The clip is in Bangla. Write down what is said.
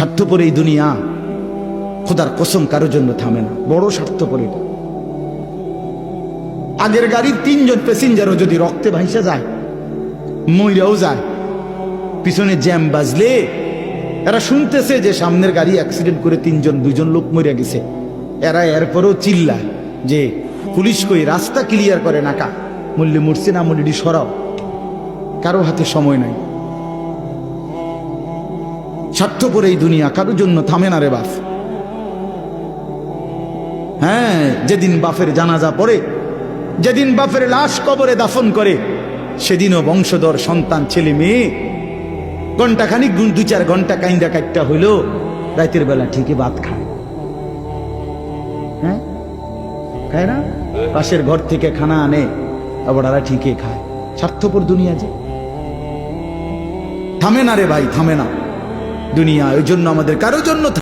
স্বার্থপর এই দুনিয়া, খোদার কসম কারো জন্য থামে না, বড় স্বার্থপর এটা। আগের গাড়ির 3 জন প্যাসেঞ্জারও যদি রক্তে ভাইসা যায়, মইরাও যায়, পিছনে জ্যাম বাজলে এরা শুনতেছে যে সামনের গাড়ি অ্যাক্সিডেন্ট করে 2 জন লোক মরে গেছে, এরা এরপরও চিল্লায় যে পুলিশ কই, রাস্তা ক্লিয়ার করে নাকা, মূল্যে মরছে না মূল্যটি সরাও। কারো হাতে সময় নাই। স্বার্থপর এই দুনিয়া, কারোর জন্য থামে না রে বাপ। হ্যাঁ, যেদিন বাপের জানাজা পড়ে, যেদিন বাপের লাশ কবরে দাফন করে, সেদিনও বংশধর সন্তান ছেলে মেয়ে ঘন্টাখানিক 2-4 ঘন্টা কাইন্দা কাটটা হইলো, রাতের বেলা ঠিকই ভাত খায়। হ্যাঁ, খায় না? পাশের ঘর থেকে খানা আনে, আবার ওরা ঠিকই খায়। স্বার্থপর দুনিয়া যে থামে না রে ভাই, থামে না দুনিয়া। ওই জন্য আমাদের কারোর জন্য